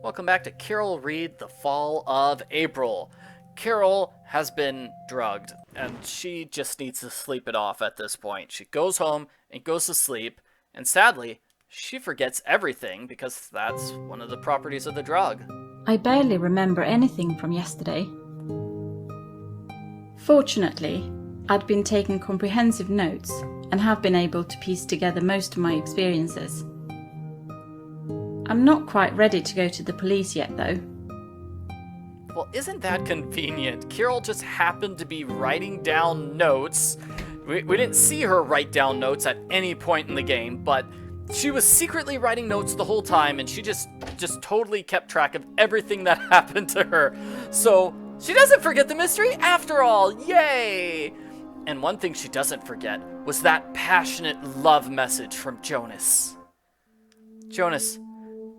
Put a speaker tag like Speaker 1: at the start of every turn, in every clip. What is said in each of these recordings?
Speaker 1: Welcome back to Carol Read, The Fall of April. Carol has been drugged, and she just needs to sleep it off at this point. She goes home and goes to sleep, and sadly, she forgets everything because that's one of the properties of the drug.
Speaker 2: I barely remember anything from yesterday. Fortunately, I'd been taking comprehensive notes and have been able to piece together most of my experiences. I'm not quite ready to go to the police yet, though.
Speaker 1: Well, isn't that convenient? Carol just happened to be writing down notes. We didn't see her write down notes at any point in the game, but she was secretly writing notes the whole time, and she just totally kept track of everything that happened to her. So she doesn't forget the mystery after all. Yay! And one thing she doesn't forget was that passionate love message from Jonas. Jonas,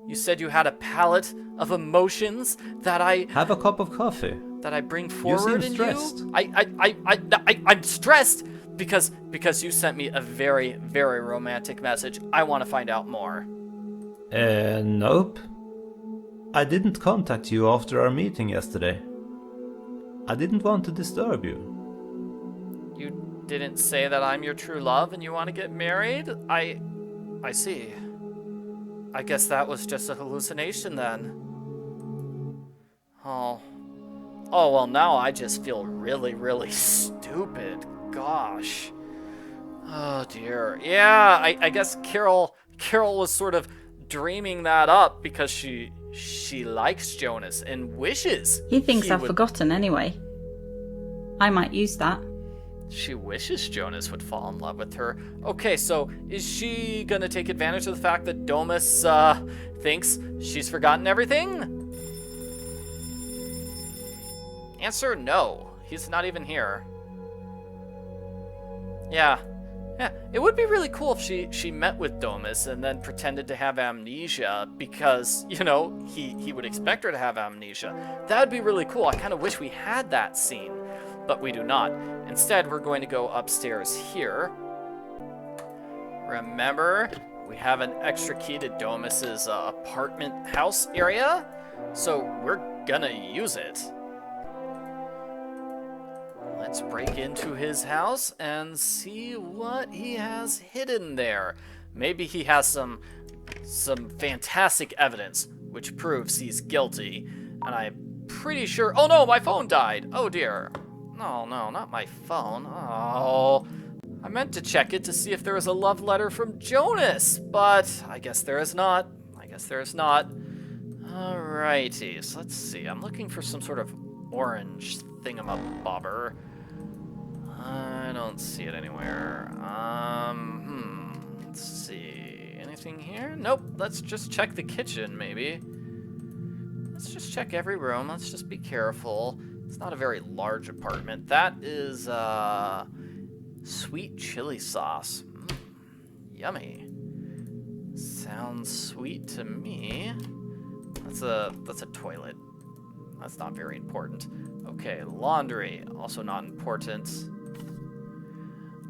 Speaker 1: you said you had a palette of emotions that I
Speaker 3: Have a cup of coffee.
Speaker 1: that I bring forward in
Speaker 3: stressed.
Speaker 1: you. I'm stressed because you sent me a very, very romantic message. I want to find out more.
Speaker 3: Nope. I didn't contact you after our meeting yesterday. I didn't want to disturb you.
Speaker 1: You didn't say that I'm your true love and you want to get married? I see. I guess that was just a hallucination then. Oh, well, now I just feel really, really stupid. Gosh. Oh, dear. Yeah, I guess Carol was sort of dreaming that up because she likes Jonas and wishes
Speaker 2: He thinks I've forgotten anyway. I might use that.
Speaker 1: She wishes Jonas would fall in love with her. Okay, so is she gonna take advantage of the fact that Domus thinks she's forgotten everything? Answer no. He's not even here. Yeah, it would be really cool if she met with Domus and then pretended to have amnesia because, you know, he would expect her to have amnesia. That would be really cool. I kind of wish we had that scene, but we do not. Instead, we're going to go upstairs here. Remember, we have an extra key to Domus's apartment house area, so we're gonna use it. Let's break into his house and see what he has hidden there. Maybe he has some fantastic evidence which proves he's guilty. And I'm pretty sure... Oh no, my phone died! Oh dear. No, not my phone. Oh, I meant to check it to see if there was a love letter from Jonas, but I guess there is not. Alrighty, so let's see. I'm looking for some sort of orange thingamabobber. I don't see it anywhere. Let's see. Anything here? Nope. Let's just check the kitchen, maybe. Let's just check every room. Let's just be careful. It's not a very large apartment. That is, sweet chili sauce. Yummy. Sounds sweet to me. That's a toilet. That's not very important. Okay, laundry, also not important.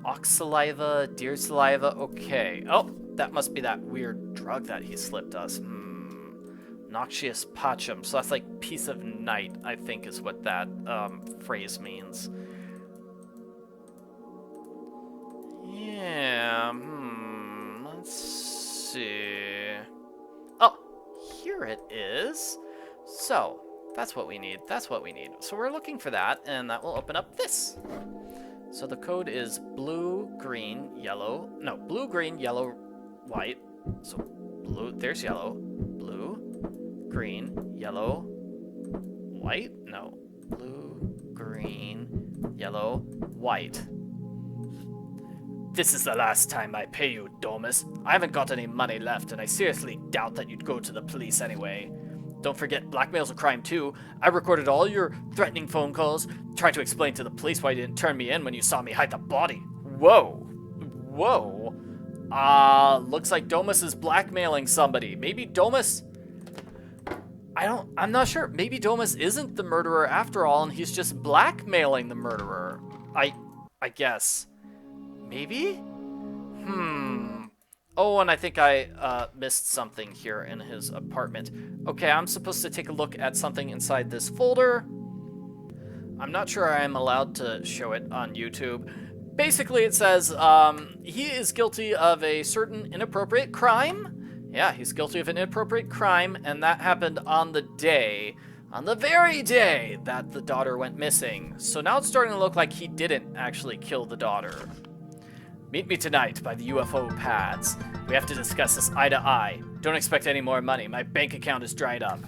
Speaker 1: Ox saliva, deer saliva, okay. Oh, that must be that weird drug that he slipped us. Noxious pachum, so that's like piece of night, I think is what that phrase means. Yeah, let's see. Oh, here it is. So, that's what we need. So we're looking for that, and that will open up this. So the code is blue, green, yellow. No, blue, green, yellow, white. So blue, there's yellow. Blue, green, yellow, white. No, blue, green, yellow, white. This is the last time I pay you, Domus. I haven't got any money left, and I seriously doubt that you'd go to the police anyway. Don't forget, blackmail's a crime too. I recorded all your threatening phone calls, tried to explain to the police why you didn't turn me in when you saw me hide the body. Whoa. Looks like Domus is blackmailing somebody. Maybe Domus... I'm not sure. Maybe Domus isn't the murderer after all, and he's just blackmailing the murderer. I guess. Maybe? Oh, and I think I missed something here in his apartment. Okay, I'm supposed to take a look at something inside this folder. I'm not sure I'm allowed to show it on YouTube. Basically, it says he is guilty of a certain inappropriate crime. Yeah, he's guilty of an inappropriate crime, and that happened on the very day that the daughter went missing. So now it's starting to look like he didn't actually kill the daughter. Meet me tonight by the UFO pads. We have to discuss this eye to eye. Don't expect any more money. My bank account is dried up.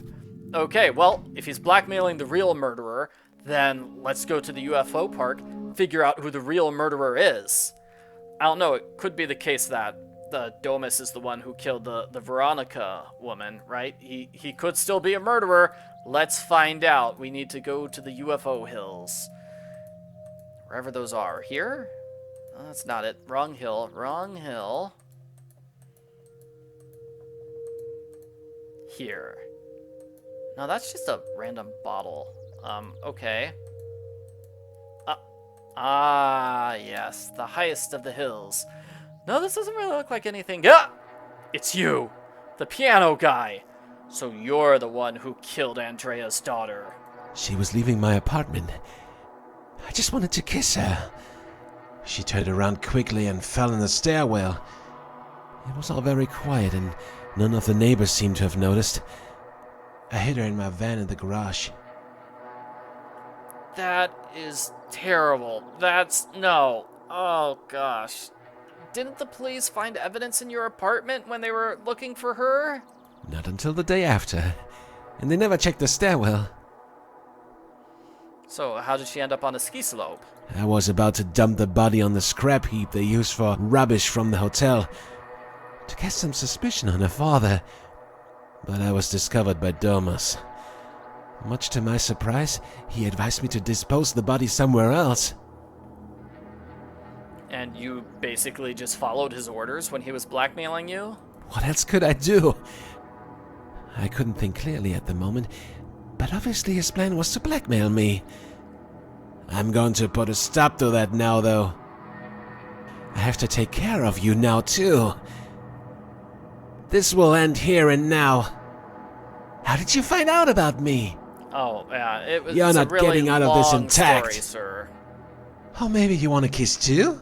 Speaker 1: Okay, well, if he's blackmailing the real murderer, then let's go to the UFO park, figure out who the real murderer is. I don't know, it could be the case that the Domus is the one who killed the Veronica woman, right? He could still be a murderer. Let's find out. We need to go to the UFO hills. Wherever those are. Here? Oh, that's not it. Wrong hill. Wrong hill. Here. No, that's just a random bottle. Okay. Yes. The highest of the hills. No, this doesn't really look like anything. Ah! It's you! The piano guy! So you're the one who killed Andrea's daughter.
Speaker 4: She was leaving my apartment. I just wanted to kiss her. She turned around quickly and fell in the stairwell. It was all very quiet and none of the neighbors seemed to have noticed. I hid her in my van in the garage.
Speaker 1: That is terrible. No. Oh, gosh. Didn't the police find evidence in your apartment when they were looking for her?
Speaker 4: Not until the day after. And they never checked the stairwell.
Speaker 1: So, how did she end up on a ski slope?
Speaker 4: I was about to dump the body on the scrap heap they use for rubbish from the hotel to cast some suspicion on her father. But I was discovered by Domus. Much to my surprise, he advised me to dispose the body somewhere else.
Speaker 1: And you basically just followed his orders when he was blackmailing you?
Speaker 4: What else could I do? I couldn't think clearly at the moment, but obviously his plan was to blackmail me. I'm going to put a stop to that now, though. I have to take care of you now, too. This will end here and now. How did you find out about me?
Speaker 1: Oh, yeah, it was
Speaker 4: You're not
Speaker 1: a really
Speaker 4: getting out of this
Speaker 1: long
Speaker 4: intact.
Speaker 1: story, sir.
Speaker 4: Oh, maybe you want a kiss, too?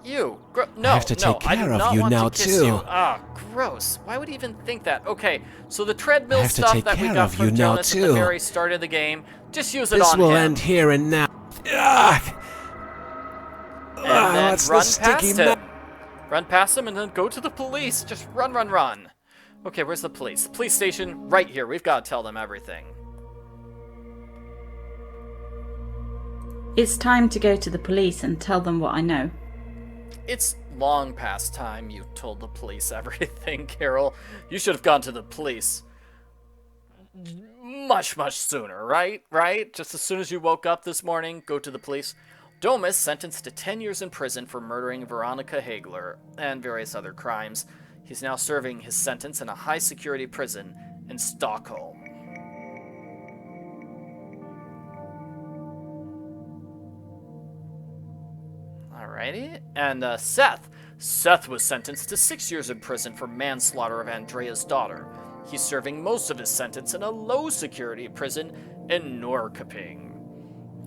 Speaker 1: You? No,
Speaker 4: I have to take
Speaker 1: I do
Speaker 4: care of
Speaker 1: not
Speaker 4: you
Speaker 1: want
Speaker 4: now,
Speaker 1: to kiss
Speaker 4: too.
Speaker 1: You. Ah, gross. Why would he even think that? Okay, so the treadmill
Speaker 4: I have to
Speaker 1: stuff
Speaker 4: take
Speaker 1: that we
Speaker 4: care
Speaker 1: got
Speaker 4: of
Speaker 1: from
Speaker 4: you now,
Speaker 1: Jonas at the
Speaker 4: too.
Speaker 1: very start of the game, just use it
Speaker 4: This
Speaker 1: on
Speaker 4: will
Speaker 1: him.
Speaker 4: end here and now. Ugh.
Speaker 1: And then
Speaker 4: What's
Speaker 1: run
Speaker 4: the sticky
Speaker 1: past him. Run past him and then go to the police. Just run, run, run. Okay, where's the police? The police station, right here. We've got to tell them everything.
Speaker 2: It's time to go to the police and tell them what I know.
Speaker 1: It's long past time you told the police everything, Carol. You should have gone to the police much, much sooner, right? Right? Just as soon as you woke up this morning, go to the police. Domus sentenced to 10 years in prison for murdering Veronica Hagler and various other crimes. He's now serving his sentence in a high-security prison in Stockholm. Alrighty. And Seth. Seth was sentenced to 6 years in prison for manslaughter of Andrea's daughter. He's serving most of his sentence in a low-security prison in Norrköping.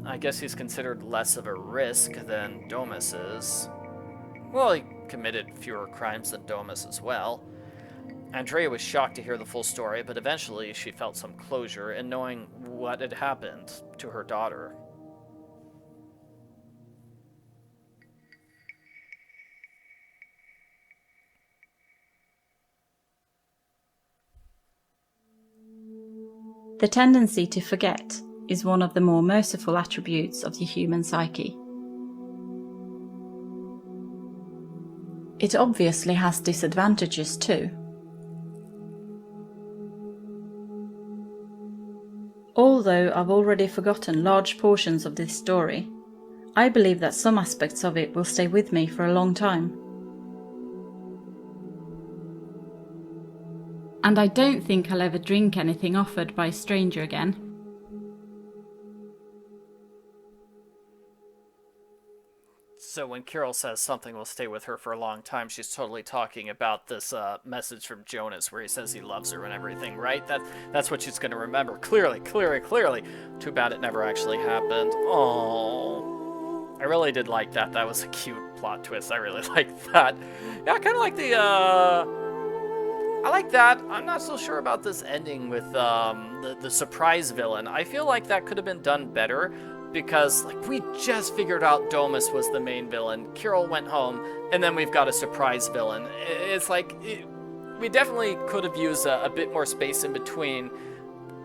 Speaker 1: I guess he's considered less of a risk than Domus is. Well, he committed fewer crimes than Domus as well. Andrea was shocked to hear the full story, but eventually she felt some closure in knowing what had happened to her daughter.
Speaker 2: The tendency to forget is one of the more merciful attributes of the human psyche. It obviously has disadvantages too. Although I've already forgotten large portions of this story, I believe that some aspects of it will stay with me for a long time. And I don't think I'll ever drink anything offered by a stranger again.
Speaker 1: So when Carol says something will stay with her for a long time, she's totally talking about this message from Jonas where he says he loves her and everything, right? That's what she's going to remember. Clearly. Too bad it never actually happened. Oh, I really did like that. That was a cute plot twist. I really liked that. Yeah, I kind of like the... I like that. I'm not so sure about this ending with the surprise villain. I feel like that could have been done better. Because, like, we just figured out Domus was the main villain. Carol went home, and then we've got a surprise villain. It's like, we definitely could have used a bit more space in between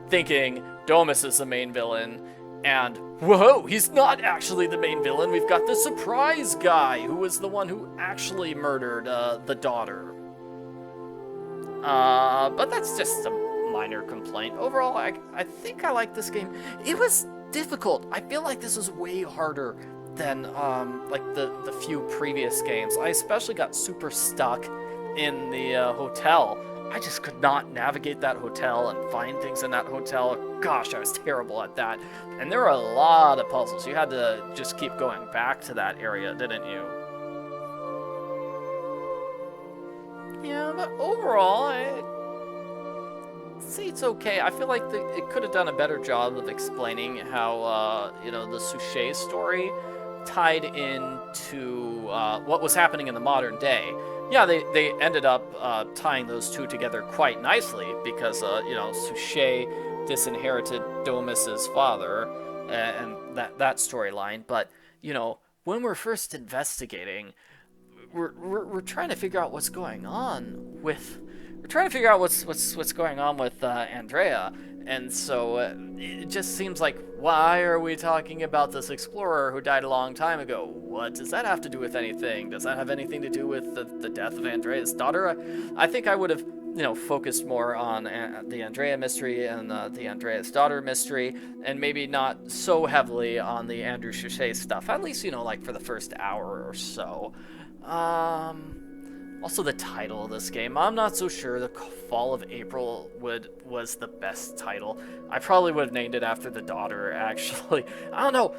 Speaker 1: thinking Domus is the main villain, and, whoa, he's not actually the main villain. We've got the surprise guy, who was the one who actually murdered the daughter. But that's just a minor complaint. Overall, I think I like this game. It was difficult. I feel like this was way harder than like the few previous games. I especially got super stuck in the hotel. I just could not navigate that hotel and find things in that hotel. Gosh, I was terrible at that. And there were a lot of puzzles. You had to just keep going back to that area, didn't you? Yeah, but overall, I'd say it's okay. I feel like it could have done a better job of explaining how, the Suchet story tied into what was happening in the modern day. Yeah, they ended up tying those two together quite nicely because, Suchet disinherited Domus's father and that storyline. But, when we're first investigating, we're trying to figure out what's going on with... We're trying to figure out what's going on with Andrea, and so it just seems like, why are we talking about this explorer who died a long time ago? What does that have to do with anything? Does that have anything to do with the death of Andrea's daughter? I think I would have, focused more on the Andrea mystery and the Andrea's daughter mystery, and maybe not so heavily on the Andrew Suchet stuff. At least, like for the first hour or so. Also, the title of this game, I'm not so sure the Fall of April was the best title. I probably would have named it after the daughter, actually. I don't know.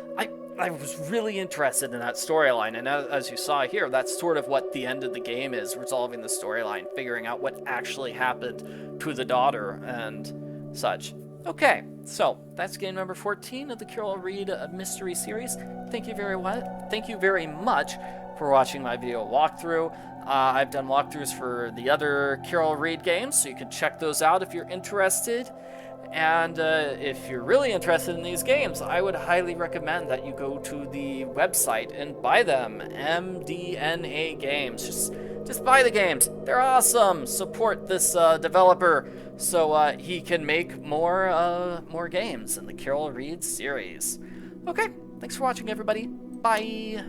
Speaker 1: I was really interested in that storyline, and as you saw here, that's sort of what the end of the game is, resolving the storyline, figuring out what actually happened to the daughter and such. Okay, so that's game number 14 of the Carol Reed mystery series. Thank you very much for watching my video walkthrough. I've done walkthroughs for the other Carol Reed games, so you can check those out if you're interested. And if you're really interested in these games, I would highly recommend that you go to the website and buy them. MDNA Games. Just buy the games. They're awesome. Support this developer so he can make more games in the Carol Reed series. Okay, thanks for watching, everybody. Bye.